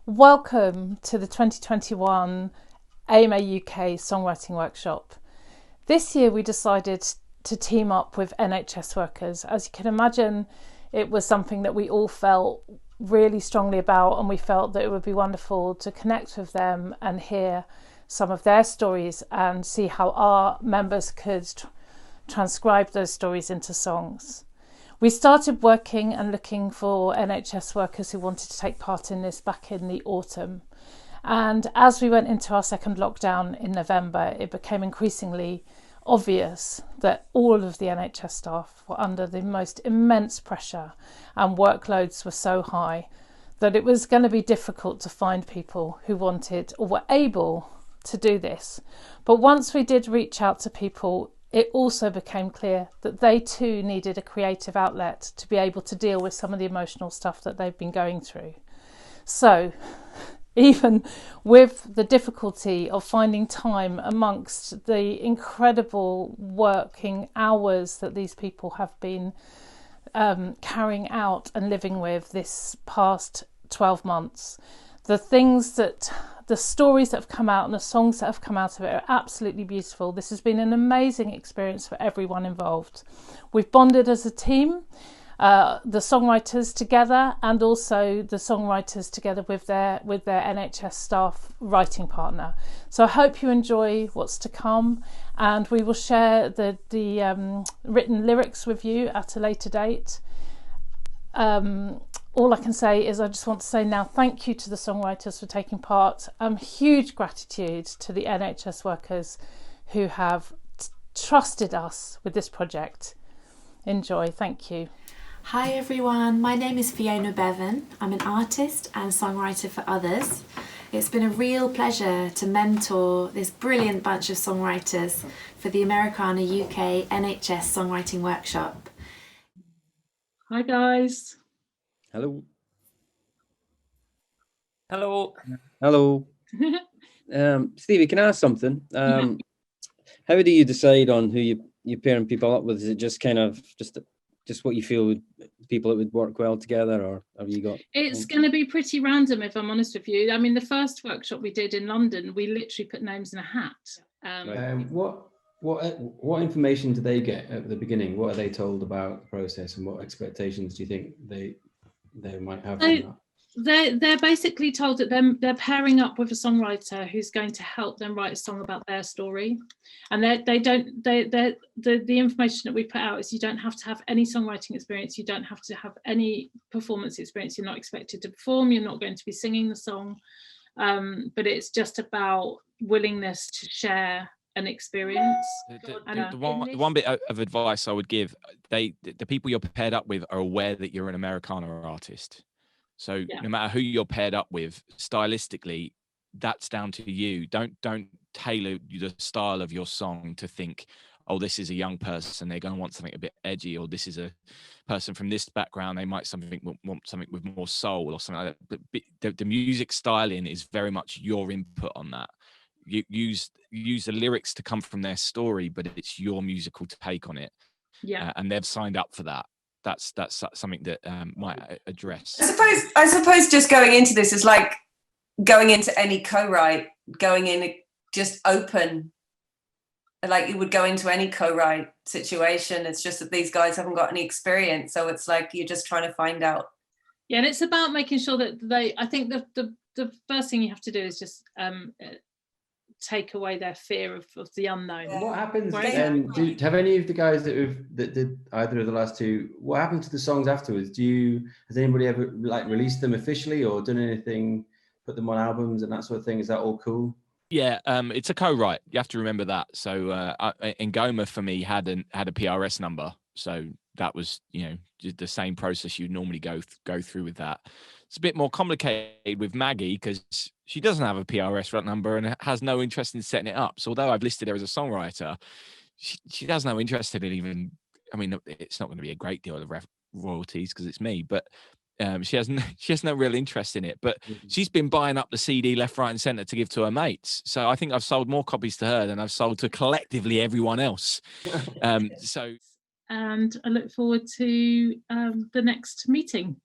Welcome to the 2021 AMA UK Songwriting Workshop. This year we decided to team up with NHS workers. As you can imagine, it was something that we all felt really strongly about, and we felt that it would be wonderful to connect with them and hear some of their stories and see how our members could transcribe those stories into songs. We started working and looking for NHS workers who wanted to take part in this back in the autumn. And as we went into our second lockdown in November, it became increasingly obvious that all of the NHS staff were under the most immense pressure and workloads were so high that it was going to be difficult to find people who wanted or were able to do this. But once we did reach out to people, it also became clear that they too needed a creative outlet to be able to deal with some of the emotional stuff that they've been going through. So even with the difficulty of finding time amongst the incredible working hours that these people have been carrying out and living with this past 12 months, the stories that have come out and the songs that have come out of it are absolutely beautiful. This has been an amazing experience for everyone involved. We've bonded as a team, the songwriters together, and also the songwriters together with their NHS staff writing partner. So I hope you enjoy what's to come, and we will share the written lyrics with you at a later date. All I can say is I just want to say now thank you to the songwriters for taking part. Huge gratitude to the NHS workers who have trusted us with this project. Enjoy. Thank you. Hi everyone, my name is Fiona Bevan. I'm an artist and songwriter for others. It's been a real pleasure to mentor this brilliant bunch of songwriters for the Americana UK NHS Songwriting Workshop. Hi guys. Hello. Hello. Hello. Stevie, can I ask something? How do you decide on who you pairing people up with? Is it just kind of just what you feel people that would work well together, or have you got? It's going to be pretty random, if I'm honest with you. I mean, the first workshop we did in London, we literally put names in a hat. What information do they get at the beginning? What are they told about the process, and what expectations do you think they might have from that? They're basically told that they're pairing up with a songwriter who's going to help them write a song about their story, and the information that we put out is you don't have to have any songwriting experience, you don't have to have any performance experience, you're not expected to perform, you're not going to be singing the song, but it's just about willingness to share an experience. The one bit of advice I would give, the people you're paired up with are aware that you're an Americana artist. So no matter who you're paired up with, stylistically, that's down to you. Don't tailor the style of your song to think, oh, this is a young person, they're going to want something a bit edgy, or this is a person from this background, they might want something with more soul or something like that. But the music styling is very much your input on that. You use the lyrics to come from their story, but it's your musical take on it. And they've signed up for that. That's something that might address. I suppose just going into this is like going into any co-write, going in just open, like you would go into any co-write situation. It's just that these guys haven't got any experience, so it's like you're just trying to find out. Yeah, and it's about making sure that I think the first thing you have to do is just take away their fear of the unknown. What happens have any of the guys that did either of the last two, what happened to the songs afterwards? Has anybody ever like released them officially or done anything, put them on albums and that sort of thing? Is that all cool? Yeah, it's a co-write. You have to remember that. So Ngoma for me had a PRS number, so that was the same process you'd normally go through with that. It's a bit more complicated with Maggie because she doesn't have a PRS number and has no interest in setting it up. So although I've listed her as a songwriter, she has no interest in it even. I mean, it's not going to be a great deal of royalties because it's me, but she has no real interest in it. But she's been buying up the CD left, right, and centre to give to her mates. So I think I've sold more copies to her than I've sold to collectively everyone else. And I look forward to the next meeting.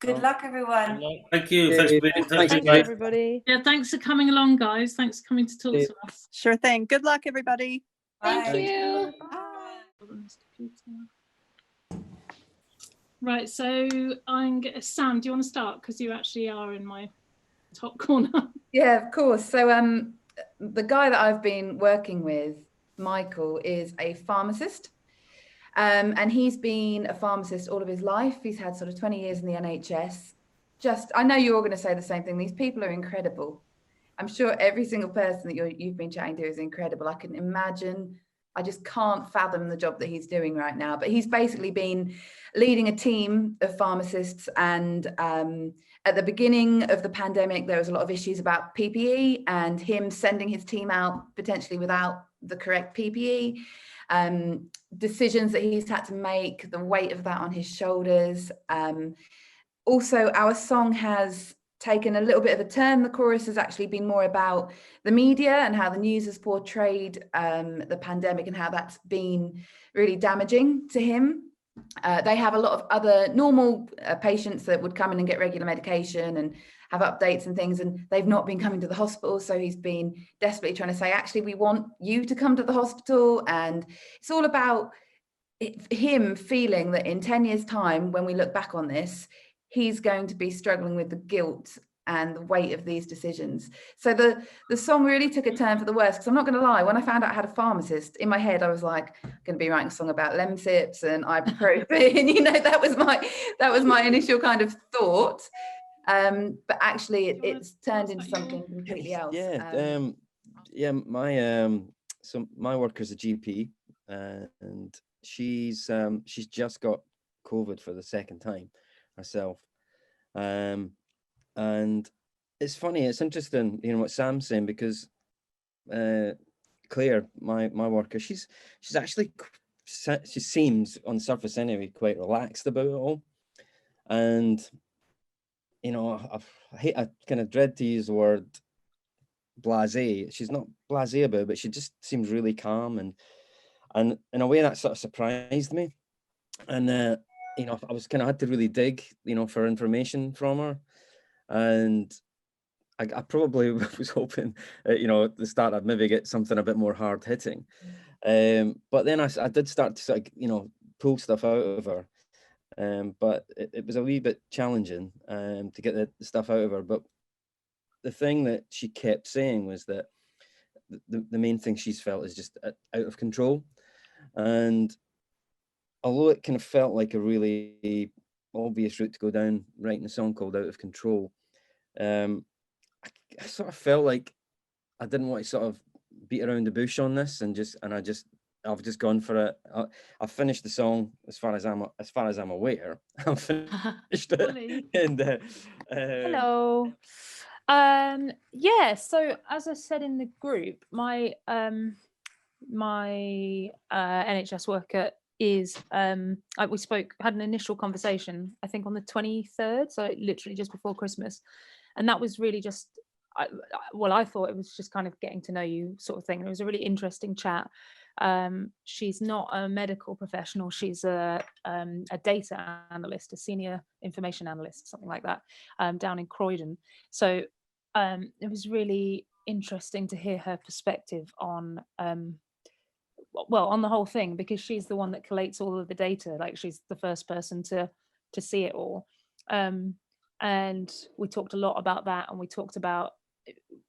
Good luck, everyone. Thank you. Thanks for being in touch. Thanks, Thanks, Bye. everybody. Yeah, thanks for coming along, guys. Thanks for coming to talk to us. Sure thing. Good luck, everybody. Bye. Thank you. Bye. Right, so Sam, do you want to start? Because you actually are in my top corner. Yeah, of course. So the guy that I've been working with, Michael, is a pharmacist. And he's been a pharmacist all of his life. He's had sort of 20 years in the NHS. I know you're all going to say the same thing. These people are incredible. I'm sure every single person that you've been chatting to is incredible. I can imagine. I just can't fathom the job that he's doing right now. But he's basically been leading a team of pharmacists. And at the beginning of the pandemic, there was a lot of issues about PPE and him sending his team out potentially without the correct PPE. Decisions that he's had to make, the weight of that on his shoulders. Also, our song has taken a little bit of a turn. The chorus has actually been more about the media and how the news has portrayed the pandemic and how that's been really damaging to him. They have a lot of other normal patients that would come in and get regular medication and have updates and things, and they've not been coming to the hospital. So he's been desperately trying to say, actually, we want you to come to the hospital. And it's all about him feeling that in 10 years' time, when we look back on this, he's going to be struggling with the guilt and the weight of these decisions. So the song really took a turn for the worse, because I'm not going to lie, when I found out I had a pharmacist, in my head I was like, I'm going to be writing a song about Lemsips and ibuprofen. You know, that was my initial kind of thought. But actually it's turned into something completely else. My worker's a GP, and she's just got COVID for the second time herself. And it's funny, it's interesting, you know, what Sam's saying, because Claire, my worker, she's actually, she seems on the surface anyway quite relaxed about it all. And you know, I kind of dread to use the word blasé. She's not blasé about it, but she just seems really calm, and in a way that sort of surprised me. And you know, I was kind of had to really dig, you know, for information from her, and I probably was hoping, you know, at the start I'd maybe get something a bit more hard hitting, but then I did start to sort of, you know, pull stuff out of her. But it was a wee bit challenging to get the stuff out of her. But the thing that she kept saying was that the main thing she's felt is just out of control. And although it kind of felt like a really obvious route to go down, writing a song called Out of Control, I sort of felt like I didn't want to sort of beat around the bush on this, I've just gone for it. I finished the song as far as I'm aware. I've finished it. And, Hello. Yeah. So as I said in the group, my NHS worker is we had an initial conversation, I think on the 23rd, so literally just before Christmas, and that was really just I thought it was just kind of getting to know you sort of thing. It was a really interesting chat. She's not a medical professional, she's a data analyst, a senior information analyst, something like that, down in Croydon. So it was really interesting to hear her perspective on on the whole thing, because she's the one that collates all of the data. Like, she's the first person to see it all, and we talked a lot about that, and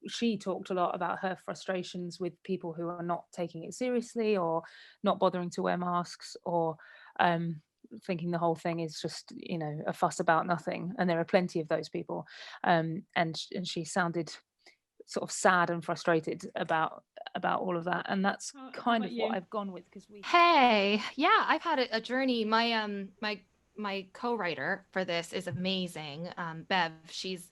she talked a lot about her frustrations with people who are not taking it seriously, or not bothering to wear masks, or thinking the whole thing is just, you know, a fuss about nothing. And there are plenty of those people. And she sounded sort of sad and frustrated about all of that. And that's kind of what I've gone with, because I've had a journey. My co-writer for this is amazing. Bev, she's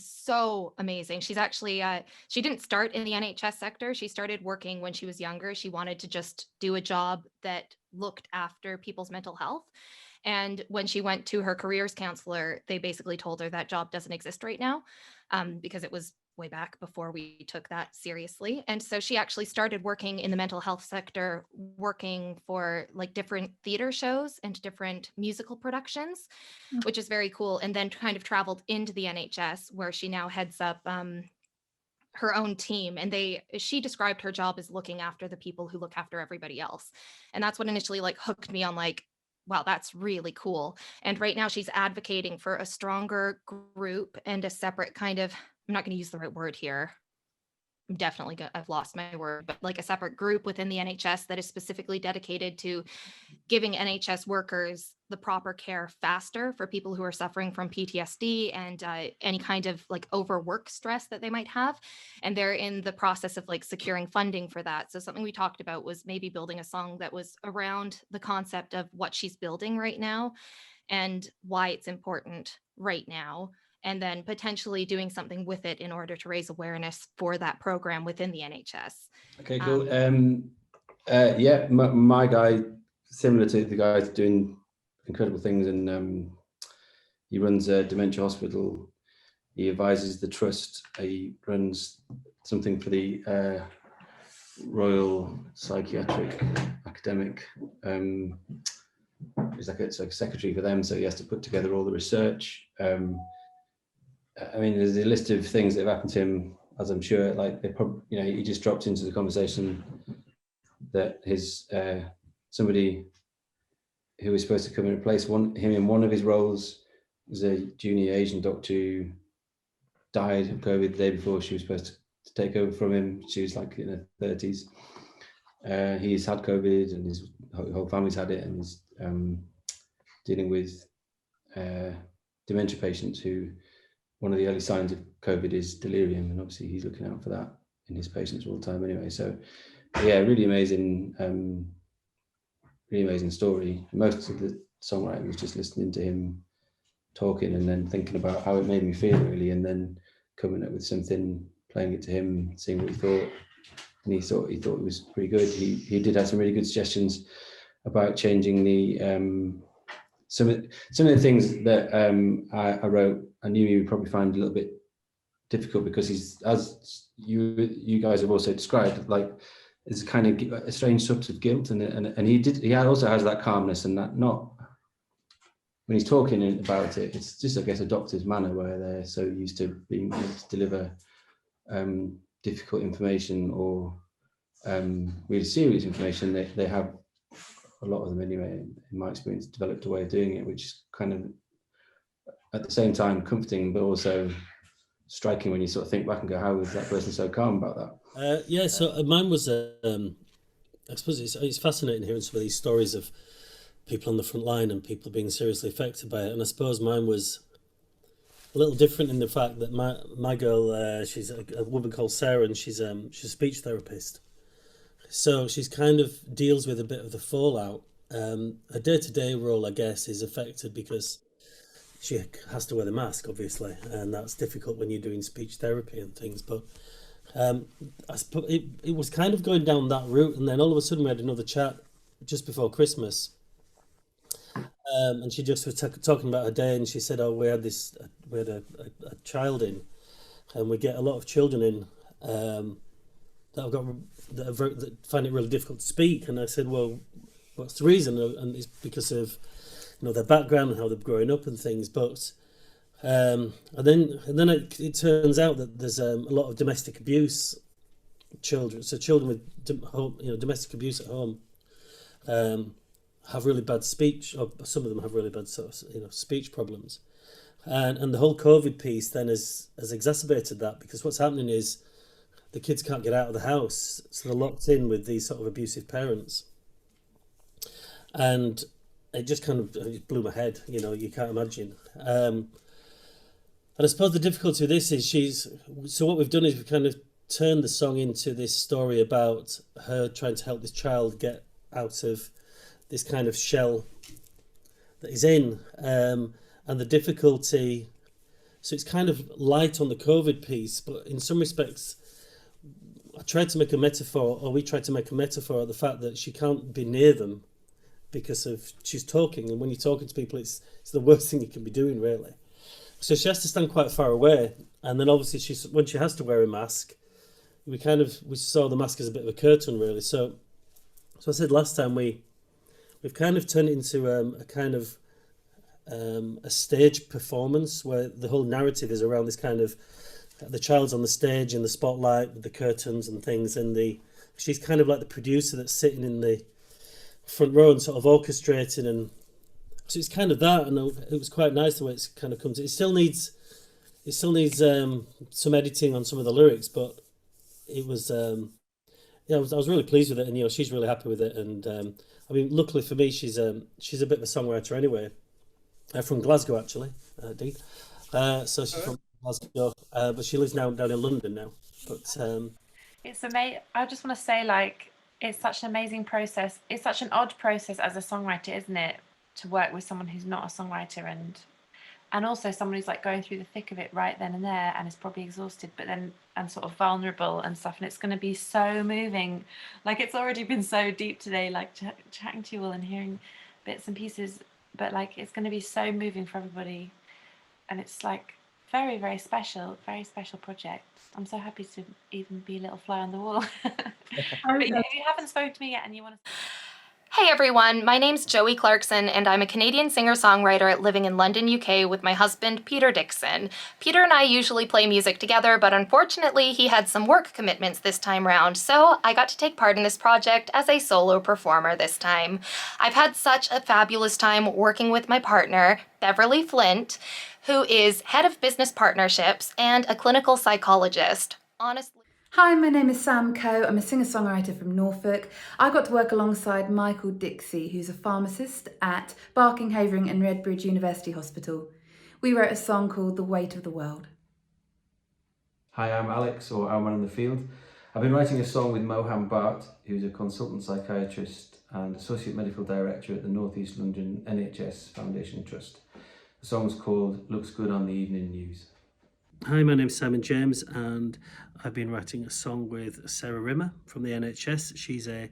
so amazing. She's actually, she didn't start in the NHS sector. She started working when she was younger. She wanted to just do a job that looked after people's mental health. And when she went to her careers counselor, they basically told her that job doesn't exist right now, because it was way back before we took that seriously. And so she actually started working in the mental health sector, working for like different theater shows and different musical productions, which is very cool. And then kind of traveled into the NHS, where she now heads up her own team. And she described her job as looking after the people who look after everybody else. And that's what initially like hooked me on like, wow, that's really cool. And right now she's advocating for a stronger group and a separate kind of, I'm not going to use the right word here. I've lost my word, but like a separate group within the NHS that is specifically dedicated to giving NHS workers the proper care faster for people who are suffering from PTSD and any kind of like overwork stress that they might have. And they're in the process of like securing funding for that. So something we talked about was maybe building a song that was around the concept of what she's building right now and why it's important right now, and then potentially doing something with it in order to raise awareness for that program within the NHS. Okay, cool. Yeah, my guy, similar to the guys doing incredible things, and he runs a dementia hospital. He advises the trust. He runs something for the Royal Psychiatric Academic. He's like a secretary for them, so he has to put together all the research. I mean, there's a list of things that have happened to him, as I'm sure, like they probably, you know, he just dropped into the conversation that his somebody who was supposed to come and replace him in one of his roles was a junior Asian doctor who died of COVID the day before she was supposed to take over from him. She was like in her 30s. He's had COVID and his whole family's had it, and he's dealing with dementia patients who, one of the early signs of COVID is delirium, and obviously he's looking out for that in his patients all the time anyway. So yeah, really amazing story. Most of the songwriting was just listening to him talking and then thinking about how it made me feel really, and then coming up with something, playing it to him, seeing what he thought. And he thought it was pretty good. He did have some really good suggestions about changing the some of the things that I wrote. I knew you would probably find a little bit difficult, because he's, as you guys have also described, like it's kind of a strange sort of guilt, and he also has that calmness, and that not when he's talking about it, it's just, I guess, a doctor's manner where they're so used to being able to deliver difficult information or really serious information. They have, a lot of them anyway, in my experience, developed a way of doing it, which is kind of at the same time comforting, but also striking when you sort of think back and go, how is that person so calm about that? Yeah, so mine was, I suppose it's fascinating hearing some of these stories of people on the front line and people being seriously affected by it. And I suppose mine was a little different in the fact that my girl, she's a woman called Sarah, and she's a speech therapist. So she's kind of deals with a bit of the fallout. Her day-to-day role, I guess, is affected because she has to wear the mask, obviously, and that's difficult when you're doing speech therapy and things. But I suppose it was kind of going down that route, and then all of a sudden we had another chat just before Christmas, and she just was talking about her day, and she said, "Oh, we had a child in, and we get a lot of children in that find it really difficult to speak." And I said, "Well, what's the reason?" And it's because of, you know, their background and how they're growing up and things. But and then it turns out that there's a lot of domestic abuse children. So children with domestic abuse at home have really bad speech, or some of them have really bad speech problems. And the whole COVID piece then has exacerbated that, because what's happening is the kids can't get out of the house, so they're locked in with these sort of abusive parents. And it just kind of blew my head, you can't imagine. And I suppose the difficulty with this is so what we've done is we've kind of turned the song into this story about her trying to help this child get out of this kind of shell that he's in, and the difficulty. So it's kind of light on the COVID piece, but in some respects, I tried to make a metaphor, or we tried to make a metaphor of the fact that she can't be near them because of she's talking, and when you're talking to people, it's the worst thing you can be doing, really. So she has to stand quite far away, and then obviously when she has to wear a mask, we saw the mask as a bit of a curtain, really. So I said last time we've kind of turned it into a kind of a stage performance where the whole narrative is around this kind of the child's on the stage in the spotlight with the curtains and things, and she's kind of like the producer that's sitting in the front row and sort of orchestrating, and so it's kind of that. And it was quite nice the way it's kind of comes. It still needs some editing on some of the lyrics, but it was I was really pleased with it, and she's really happy with it. And I mean, luckily for me, she's a bit of a songwriter anyway, from Glasgow actually, Dean. So she's from Glasgow, but she lives now down in London now. But it's amazing. I just want to say, like, it's such an amazing process. It's such an odd process as a songwriter, isn't it, to work with someone who's not a songwriter, and also someone who's like going through the thick of it right then and there, and is probably exhausted, but then and sort of vulnerable and stuff. And it's going to be so moving. Like, it's already been so deep today, like chatting to you all and hearing bits and pieces. But like, it's going to be so moving for everybody, and it's like very, very special project. I'm so happy to even be a little fly on the wall. But if you haven't spoken to me yet and you want to... Hey everyone, my name's Joey Clarkson, and I'm a Canadian singer-songwriter living in London, UK with my husband, Peter Dixon. Peter and I usually play music together, but unfortunately he had some work commitments this time round, so I got to take part in this project as a solo performer this time. I've had such a fabulous time working with my partner, Beverly Flint, who is head of business partnerships and a clinical psychologist. Honestly. Hi, my name is Sam Coe. I'm a singer-songwriter from Norfolk. I got to work alongside Michael Dixie, who's a pharmacist at Barking, Havering and Redbridge University Hospital. We wrote a song called The Weight of the World. Hi, I'm Alex, or Our Man in the Field. I've been writing a song with Moham Bhatt, who's a consultant psychiatrist and Associate Medical Director at the North East London NHS Foundation Trust. The song's called Looks Good on the Evening News. Hi, my name's Simon James, and I've been writing a song with Sarah Rimmer from the NHS. She's a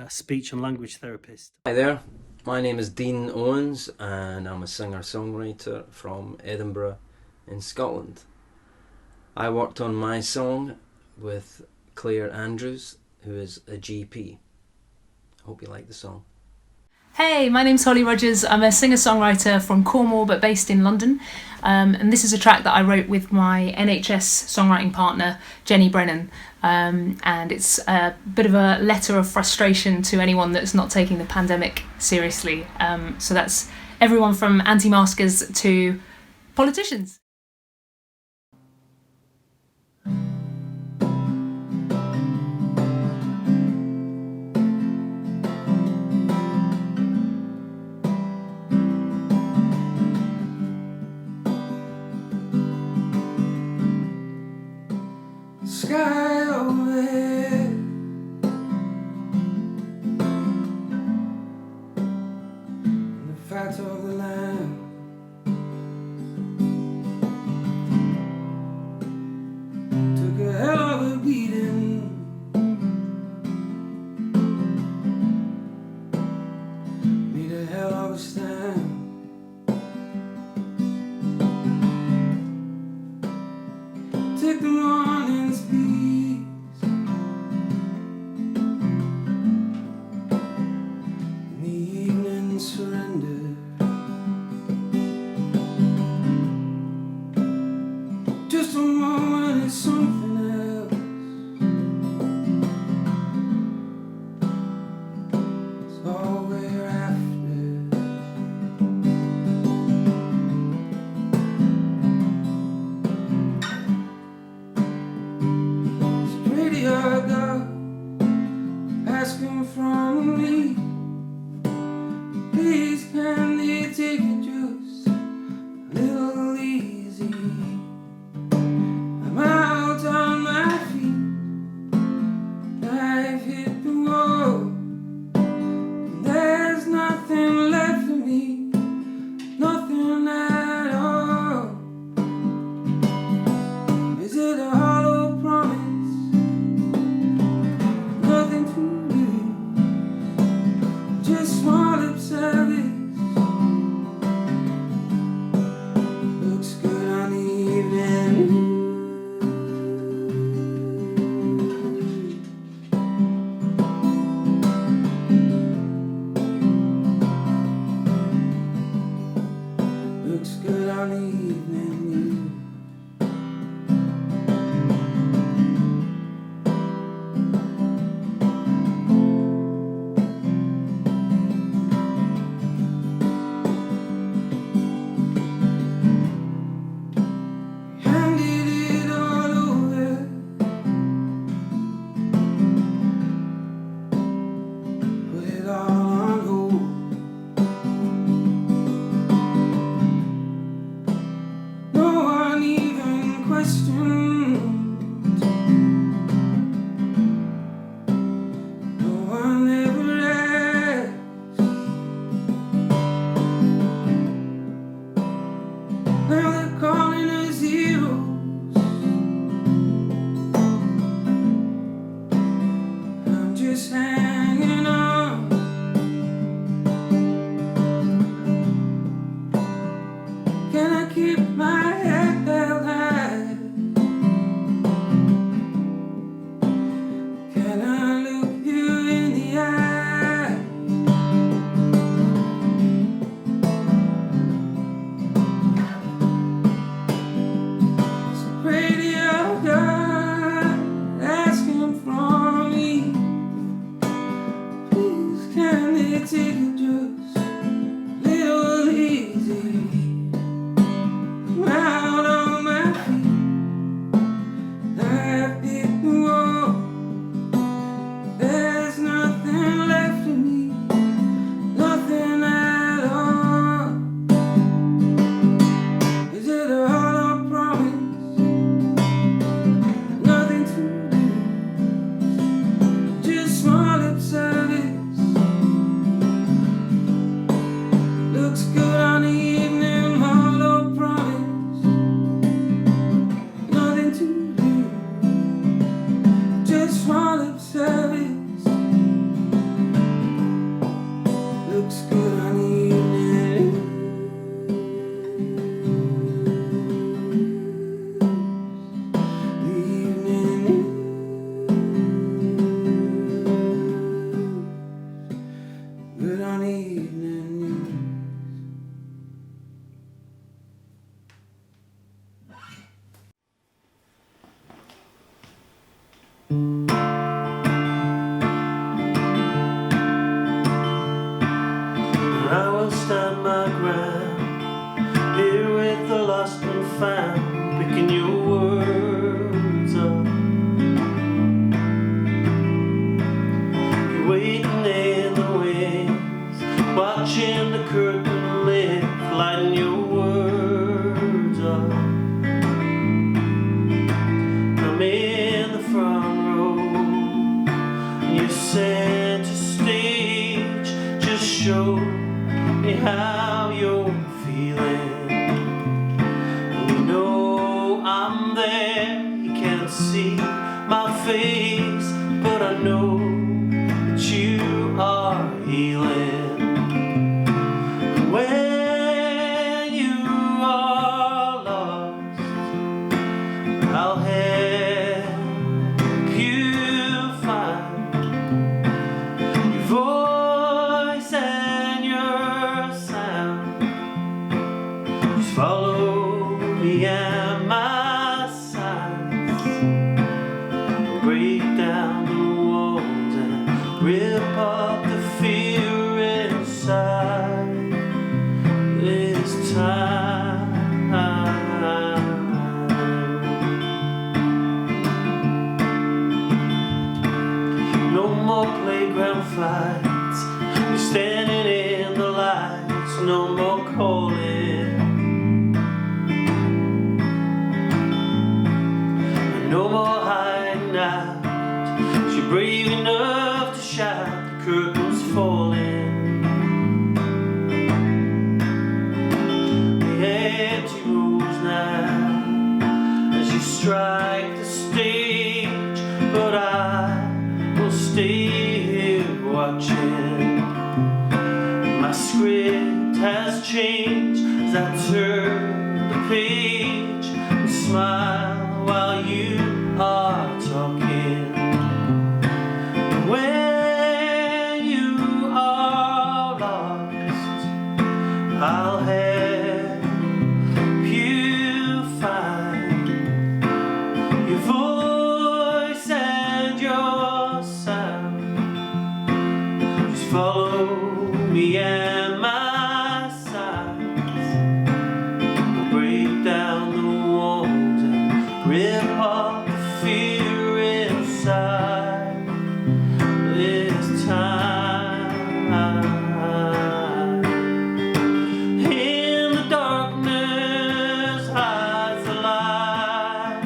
speech and language therapist. Hi there, my name is Dean Owens, and I'm a singer-songwriter from Edinburgh in Scotland. I worked on my song with Claire Andrews, who is a GP. I hope you like the song. Hey, my name's Hollie Rogers. I'm a singer-songwriter from Cornwall but based in London. And this is a track that I wrote with my NHS songwriting partner, Jenny Brennan. And it's a bit of a letter of frustration to anyone that's not taking the pandemic seriously. So that's everyone from anti-maskers to politicians. Sky overhead, and the fat of the land. Took a hell of a beating. Made a hell of a stand. Take the morning's peace and the evening surrender. Just a moment is something else. It's all we're after. Asking from me, please can they take it just a little easy? I'm out on my feet, I've hit the wall, and there's nothing left for me, nothing at all. Is it a hollow promise? Nothing to just small lip service. Looks good on the evening, hollow promise. Nothing to do, just small lip service. Looks good on the evening. The evening good on the evening news. I will stand my ground here with the lost and found, picking your words up. You're waiting in the wings, watching the curtain lift, lighting your words up. I'm in the front row, you center stage, just show me how you're feeling. You know I'm there, you can't see my face, but I know that you are healing. When you are lost, I'll help you find your voice and your sound. Just follow me at my sides. We'll break down the walls and rip up the fear inside this time. No more playground fights, you're standing in the lights, no more calling. No more hiding out, you're brave enough to shout, the curtain's falling. The empty rows now, as you strike the stage, but I will stay here watching. My script has changed as I turn the page and smile while you are talking. When you are lost, I'll help you find your voice and your sound. Just follow me at my sides. We'll break down the walls and rip up the fear inside this time. In the darkness hides the light,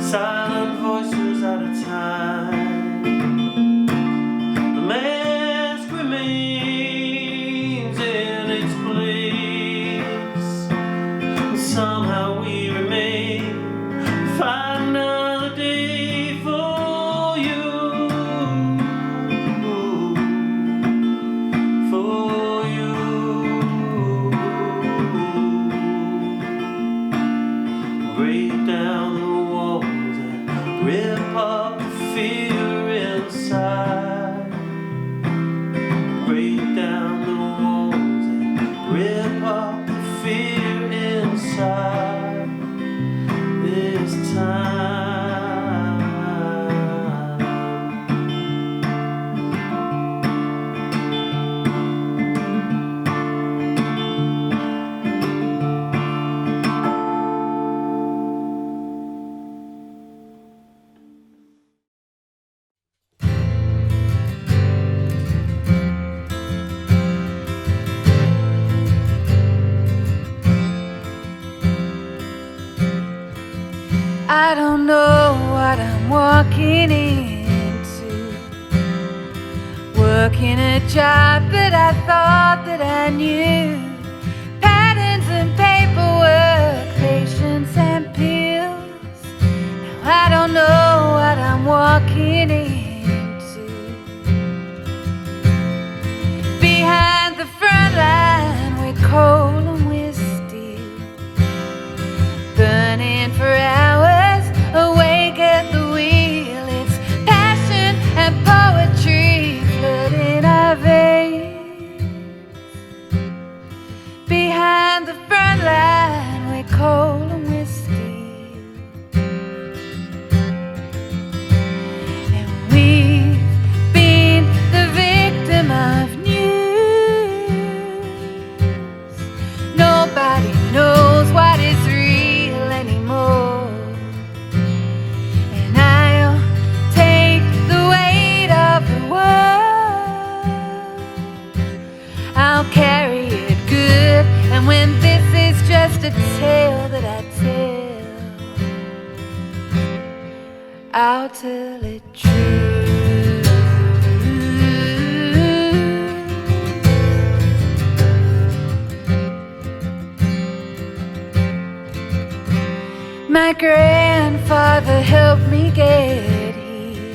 silent voices out of time. The mask remains in its place, and somehow we remain. Find another day for you, for you. Break down the walls and rip up the fear inside. Break down the walls and rip up the fear inside this time. I don't know what I'm walking into. Work working a job that I thought that I knew. Patterns and paperwork, patience and pills. Now I don't know what I'm walking into. Behind the front line with coal and with steel, burning for hours, awake at the wheel. It's passion and poetry flooding our veins. Behind the front line with coal and with steel, and we've been the victim of news. Nobody knows what is real anymore, and I'll take the weight of the world. I'll carry it good, and when this is just a tale that I tell, I'll tell it true. My grandfather helped me get here.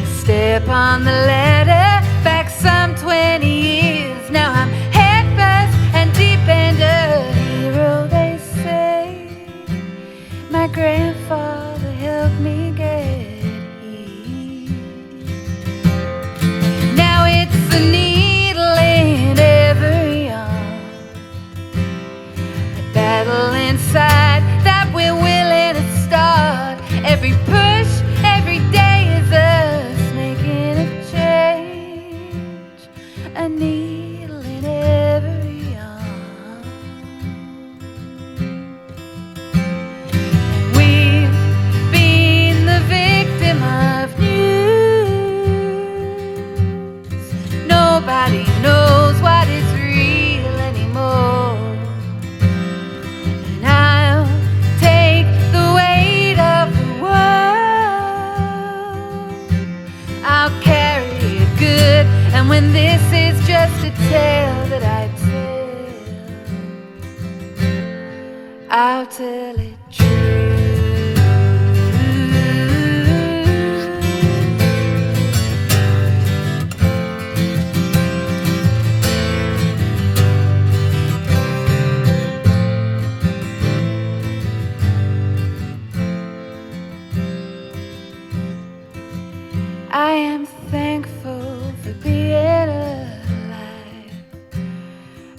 A step on the ladder, back some 20 years. Now I'm head first and deep end a hero, they say. My grandfather helped me get here. Now it's a needle in every arm, a battle inside that we're willing to start. Every push, every day is us making a change. A needle in every arm. We've been the victim of news. Nobody knows what is real anymore, and I'll take the weight of the world. I'll carry it good, and when this is just a tale that I tell, I'll tell it true. I am thankful for being alive.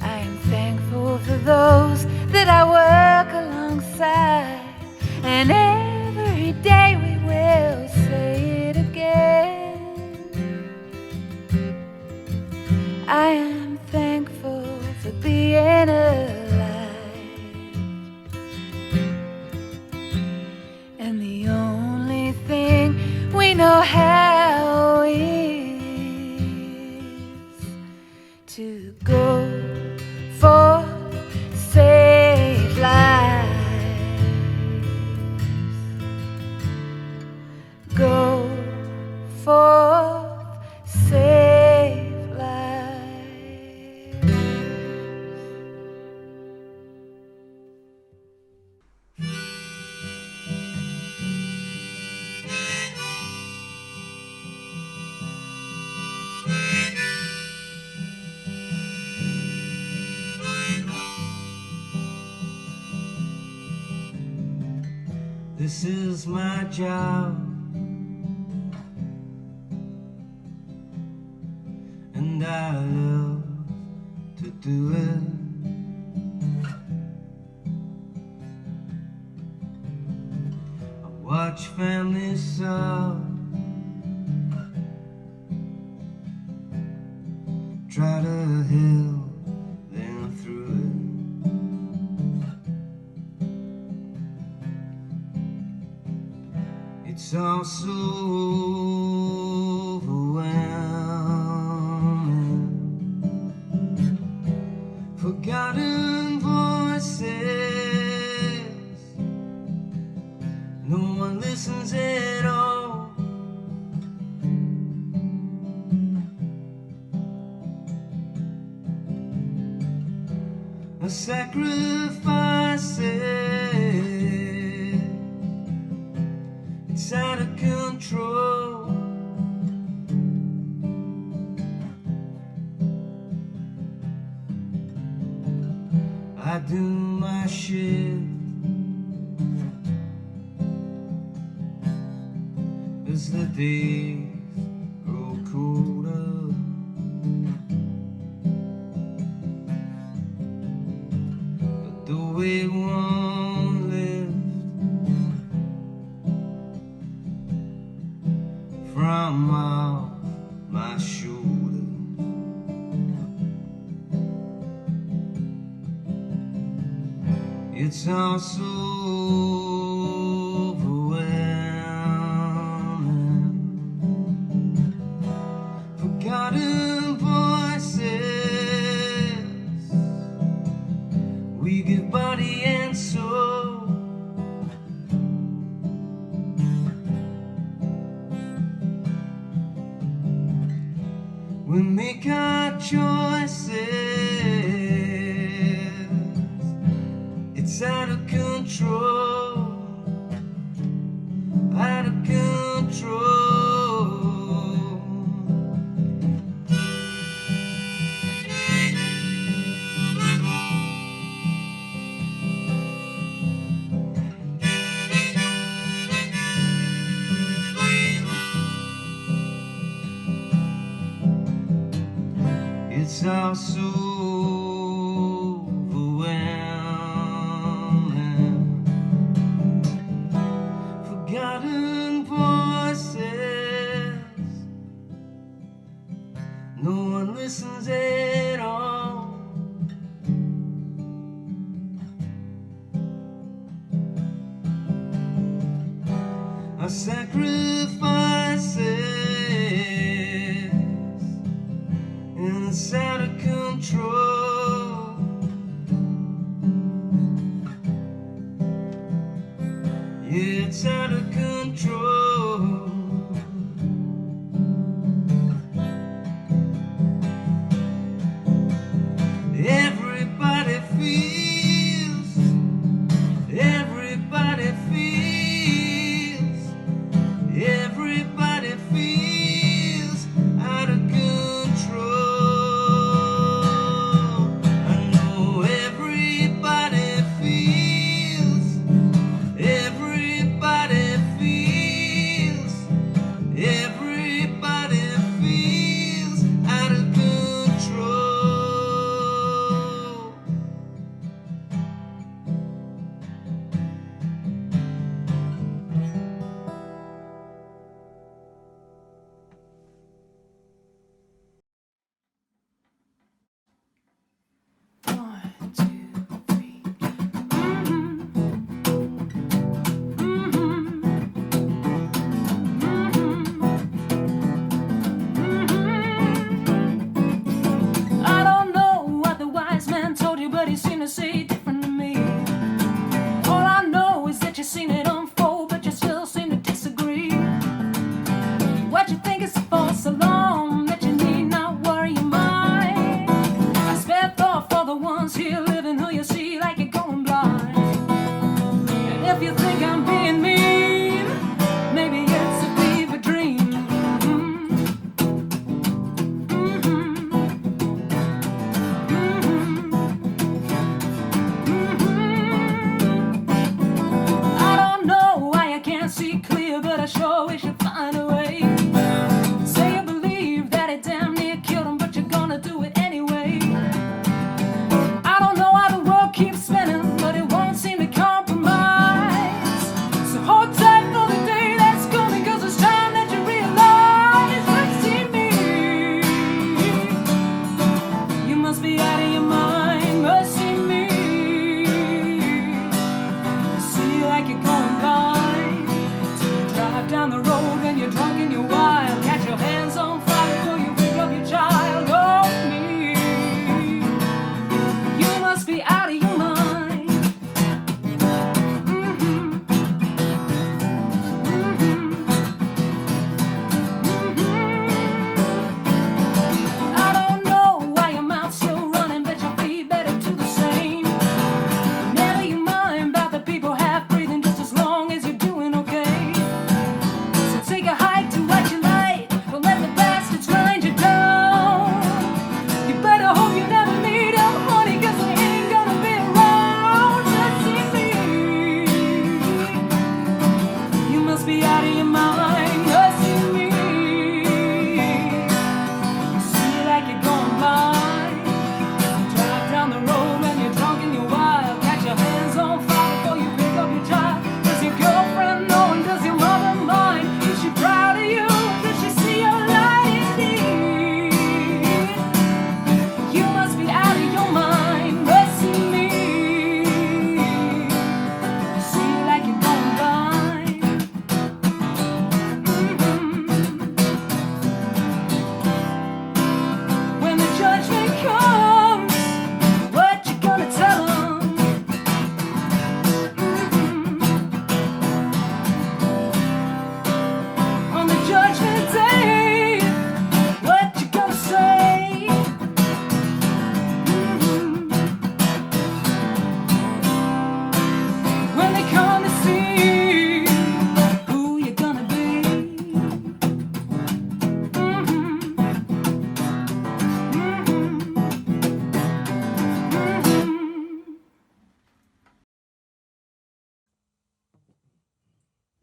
I am thankful for those that I work alongside, and every day we will say it again. I am thankful for being alive, and the only thing we know how is to go for save lives. Go for save lives. This is my job, and I love to do it. I watch families suffer, try to help them through it. It's all so overwhelming. Forgotten voices, no one listens at all. a sacrifice. It's out of control. I do my shit as the days grow colder. But the weight won't lift from off my shoulder. It's all so overwhelming. Forgotten voices, we give body and soul. We make our choices. It's out of control, out of control. It's all so overwhelming. Forgotten voices, no one listens at all. Our sacrifices, and it's out of control. Yeah, it's out of control. Everybody feels, everybody feels, everybody feels.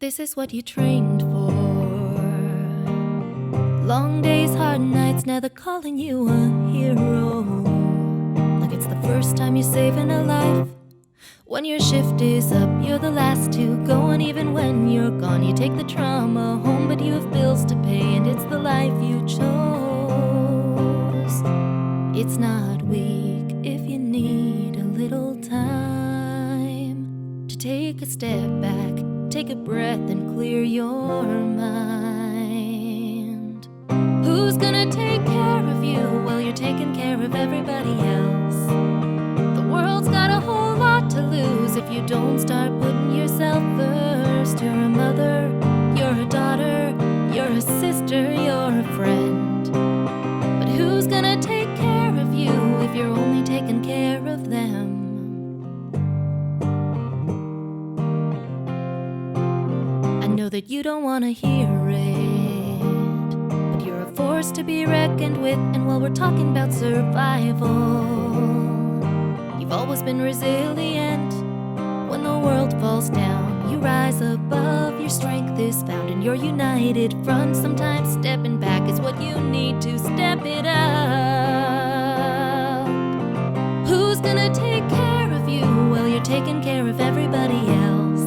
this is what you trained for. Long days, hard nights, now they're calling you a hero. Like it's the first time you're saving a life. When your shift is up, you're the last to go. And even when you're gone, you take the trauma home. But you have bills to pay, and it's the life you chose. It's not weak if you need a little time to take a step back, take a breath and clear your mind. Who's gonna take care of you while you're taking care of everybody else? The world's got a whole lot to lose if you don't start putting yourself first. You're a mother, you're a daughter, you're a sister, you're a friend. But who's gonna take care of you if you're only taking care of them? I know that you don't want to hear it, but you're a force to be reckoned with. And while we're talking about survival, you've always been resilient. When the world falls down, you rise above. Your strength is found in your united front. Sometimes stepping back is what you need to step it up. Who's gonna take care of you while you're taking care of everybody else?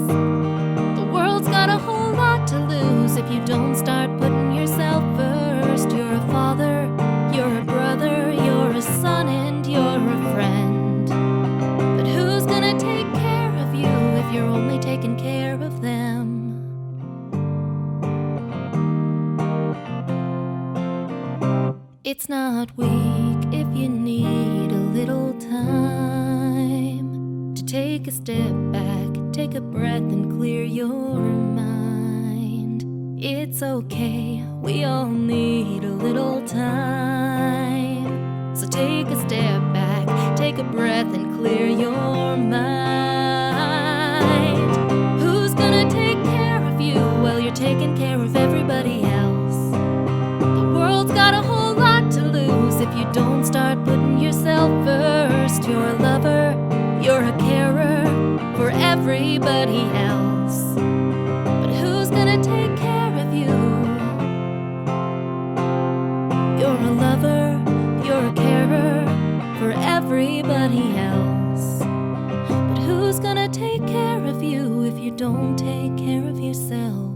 The world's got a whole lot to lose if you don't start putting yourself first. You're a father, you're a brother, you're a son, and you're a friend. But who's gonna take care of you if you're only taking care of them? It's not weak if you need a little time to take a step back, take a breath and clear your mind. It's okay, we all need a little time. So take a step back, take a breath and clear your mind. Who's gonna take care of you while you're taking care of everybody else? The world's got a whole lot to lose if you don't start putting yourself first. You're a lover, you're a carer for everybody else. But who's gonna take care of you? You're a lover, you're a carer for everybody else. But who's gonna take care of you if you don't take care of yourself?